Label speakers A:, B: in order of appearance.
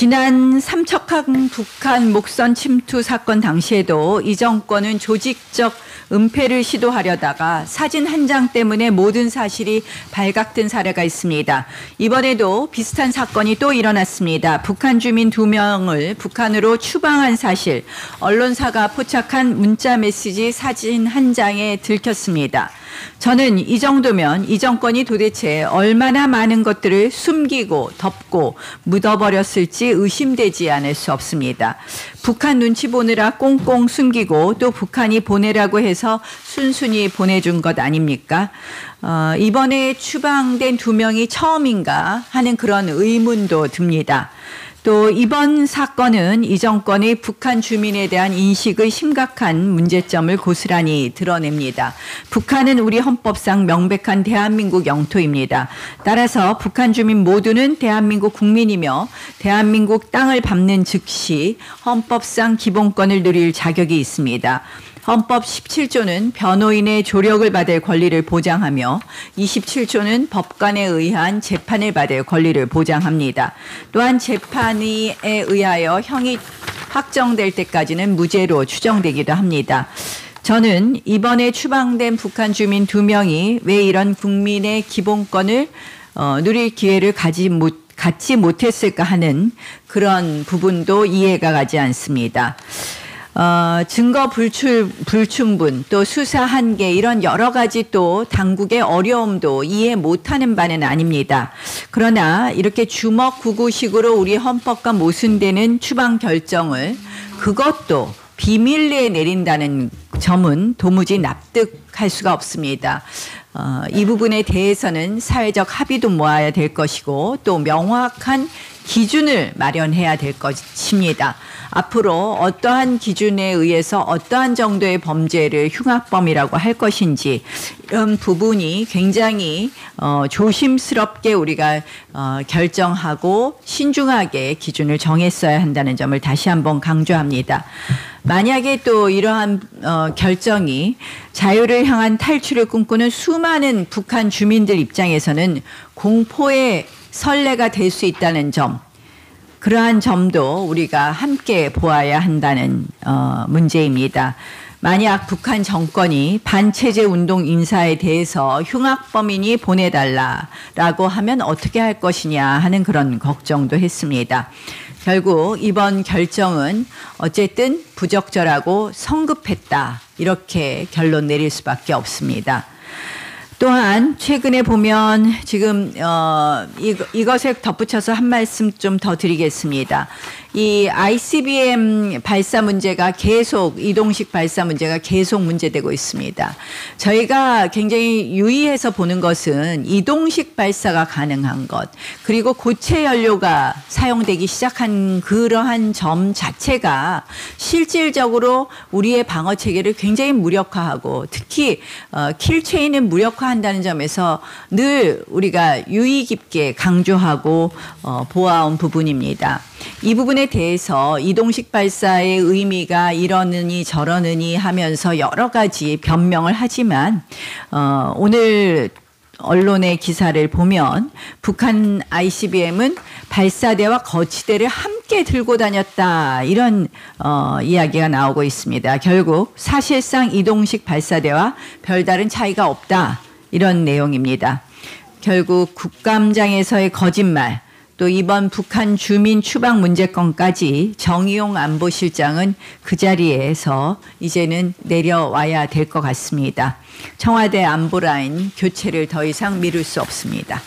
A: 지난 삼척항 북한 목선 침투 사건 당시에도 이 정권은 조직적 은폐를 시도하려다가 사진 한 장 때문에 모든 사실이 발각된 사례가 있습니다. 이번에도 비슷한 사건이 또 일어났습니다. 북한 주민 2명을 북한으로 추방한 사실, 언론사가 포착한 문자 메시지 사진 한 장에 들켰습니다. 저는 이 정도면 이 정권이 도대체 얼마나 많은 것들을 숨기고 덮고 묻어버렸을지 의심되지 않을 수 없습니다. 북한 눈치 보느라 꽁꽁 숨기고 또 북한이 보내라고 해서 순순히 보내준 것 아닙니까? 이번에 추방된 2명이 처음인가 하는 그런 의문도 듭니다. 또 이번 사건은 이 정권의 북한 주민에 대한 인식의 심각한 문제점을 고스란히 드러냅니다. 북한은 우리 헌법상 명백한 대한민국 영토입니다. 따라서 북한 주민 모두는 대한민국 국민이며 대한민국 땅을 밟는 즉시 헌법상 기본권을 누릴 자격이 있습니다. 헌법 17조는 변호인의 조력을 받을 권리를 보장하며 27조는 법관에 의한 재판을 받을 권리를 보장합니다. 또한 재판에 의하여 형이 확정될 때까지는 무죄로 추정되기도 합니다. 저는 이번에 추방된 북한 주민 2명이 왜 이런 국민의 기본권을 누릴 기회를 갖지 못했을까 하는 그런 부분도 이해가 가지 않습니다. 증거 불충분, 또 수사 한계 이런 여러 가지 또 당국의 어려움도 이해 못하는 바는 아닙니다. 그러나 이렇게 주먹구구식으로 우리 헌법과 모순되는 추방 결정을 그것도 비밀 내에 내린다는 점은 도무지 납득할 수가 없습니다. 이 부분에 대해서는 사회적 합의도 모아야 될 것이고 또 명확한 기준을 마련해야 될 것입니다. 앞으로 어떠한 기준에 의해서 어떠한 정도의 범죄를 흉악범이라고 할 것인지 이런 부분이 굉장히 조심스럽게 우리가 결정하고 신중하게 기준을 정했어야 한다는 점을 다시 한번 강조합니다. 만약에 또 이러한 결정이 자유를 향한 탈출을 꿈꾸는 수많은 북한 주민들 입장에서는 공포의 선례가 될 수 있다는 점, 그러한 점도 우리가 함께 보아야 한다는 문제입니다. 만약 북한 정권이 반체제 운동 인사에 대해서 흉악범인이 보내달라라고 하면 어떻게 할 것이냐 하는 그런 걱정도 했습니다. 결국 이번 결정은 어쨌든 부적절하고 성급했다, 이렇게 결론 내릴 수밖에 없습니다. 또한 최근에 보면 지금 이것에 덧붙여서 한 말씀 좀 더 드리겠습니다. 이 ICBM 발사 문제가 계속, 이동식 발사 문제가 계속 문제되고 있습니다. 저희가 굉장히 유의해서 보는 것은 이동식 발사가 가능한 것, 그리고 고체 연료가 사용되기 시작한 그러한 점 자체가 실질적으로 우리의 방어 체계를 굉장히 무력화하고 특히 킬체인을 무력화한다는 점에서 늘 우리가 유의 깊게 강조하고 보아온 부분입니다. 이 부분에 대해서 이동식 발사의 의미가 이러느니 저러느니 하면서 여러 가지 변명을 하지만 오늘 언론의 기사를 보면 북한 ICBM은 발사대와 거치대를 함께 들고 다녔다, 이런 이야기가 나오고 있습니다. 결국 사실상 이동식 발사대와 별다른 차이가 없다, 이런 내용입니다. 결국 국감장에서의 거짓말, 또 이번 북한 주민 추방 문제건까지 정의용 안보실장은 그 자리에서 이제는 내려와야 될 것 같습니다. 청와대 안보라인 교체를 더 이상 미룰 수 없습니다.